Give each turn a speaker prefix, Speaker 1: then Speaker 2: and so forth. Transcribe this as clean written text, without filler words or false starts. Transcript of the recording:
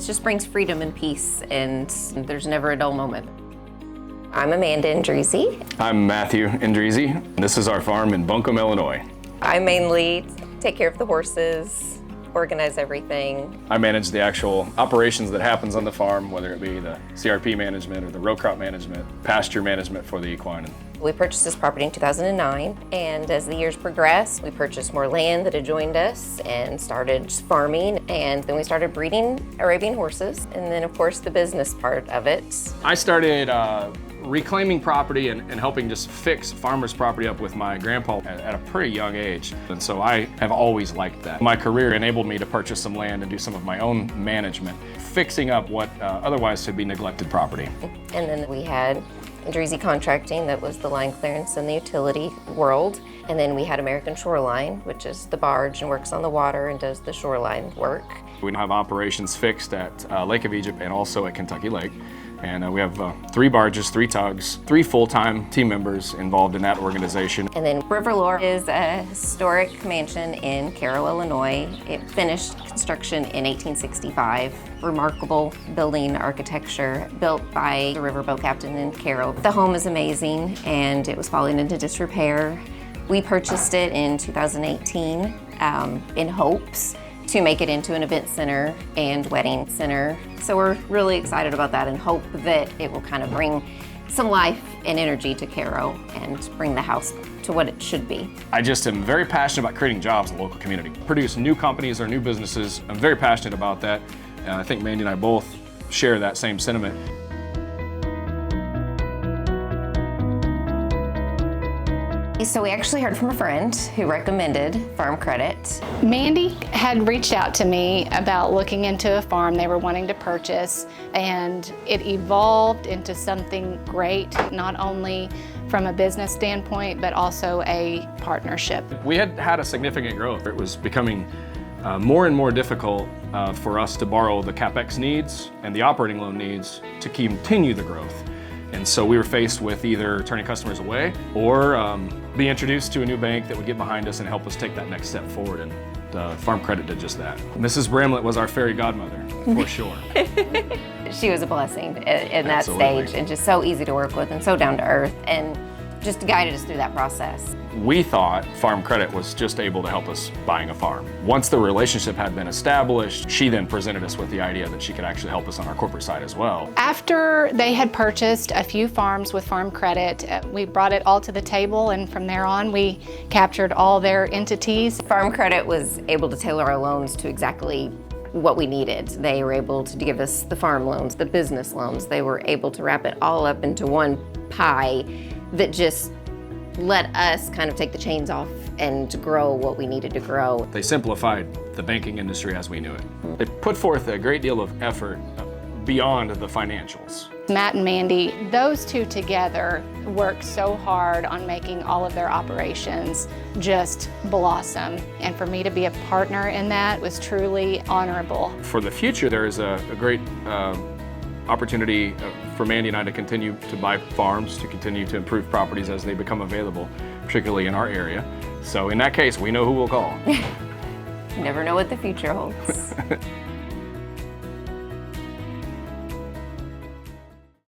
Speaker 1: It just brings freedom and peace, and there's never a dull moment. I'm Amanda Endrizzis.
Speaker 2: I'm Matthew Endrizzis. This is our farm in Buncombe, Illinois.
Speaker 1: I mainly take care of the horses, organize everything.
Speaker 2: I manage the actual operations that happens on the farm, whether it be the CRP management or the row crop management, pasture management for the equine.
Speaker 1: We purchased this property in 2009, and as the years progressed, we purchased more land that adjoined us and started farming, and then we started breeding Arabian horses, and then of course the business part of it.
Speaker 2: I started reclaiming property and helping just fix farmers' property up with my grandpa at a pretty young age. And so I have always liked that. My career enabled me to purchase some land and do some of my own management, fixing up what otherwise would be neglected property.
Speaker 1: And then we had Endrizzis Contracting, that was the line clearance in the utility world. And then we had American Shoreline, which is the barge and works on the water and does the shoreline work.
Speaker 2: We have operations fixed at Lake of Egypt and also at Kentucky Lake. And we have 3 barges, 3 tugs, 3 full-time team members involved in that organization.
Speaker 1: And then River Lore is a historic mansion in Cairo, Illinois. It finished construction in 1865. Remarkable building architecture built by the riverboat captain in Cairo. The home is amazing, and it was falling into disrepair. We purchased it in 2018 in hopes to make it into an event center and wedding center. So we're really excited about that and hope that it will kind of bring some life and energy to Cairo and bring the house to what it should be.
Speaker 2: I just am very passionate about creating jobs in the local community. Produce new companies or new businesses. I'm very passionate about that. And I think Mandy and I both share that same sentiment.
Speaker 1: So we actually heard from a friend who recommended Farm Credit.
Speaker 3: Mandy had reached out to me about looking into a farm they were wanting to purchase, and it evolved into something great, not only from a business standpoint, but also a partnership.
Speaker 2: We had had a significant growth. It was becoming more and more difficult for us to borrow the CapEx needs and the operating loan needs to continue the growth. And so we were faced with either turning customers away or be introduced to a new bank that would get behind us and help us take that next step forward. And Farm Credit did just that. Mrs. Bramlett was our fairy godmother, for sure.
Speaker 1: She was a blessing in that
Speaker 2: Absolutely.
Speaker 1: stage, and just so easy to work with and so down to earth, and just guided us through that process.
Speaker 2: We thought Farm Credit was just able to help us buying a farm. Once the relationship had been established, she then presented us with the idea that she could actually help us on our corporate side as well.
Speaker 3: After they had purchased a few farms with Farm Credit, we brought it all to the table, and from there on we captured all their entities.
Speaker 1: Farm Credit was able to tailor our loans to exactly what we needed. They were able to give us the farm loans, the business loans. They were able to wrap it all up into one pie that just let us kind of take the chains off and grow what we needed to grow.
Speaker 2: They simplified the banking industry as we knew it. They put forth a great deal of effort beyond the financials.
Speaker 3: Matt and Mandy, those two together worked so hard on making all of their operations just blossom. And for me to be a partner in that was truly honorable.
Speaker 2: For the future, there is a great opportunity for Mandy and I to continue to buy farms, to continue to improve properties as they become available, particularly in our area. So in that case, we know who we'll call.
Speaker 1: You never know what the future holds.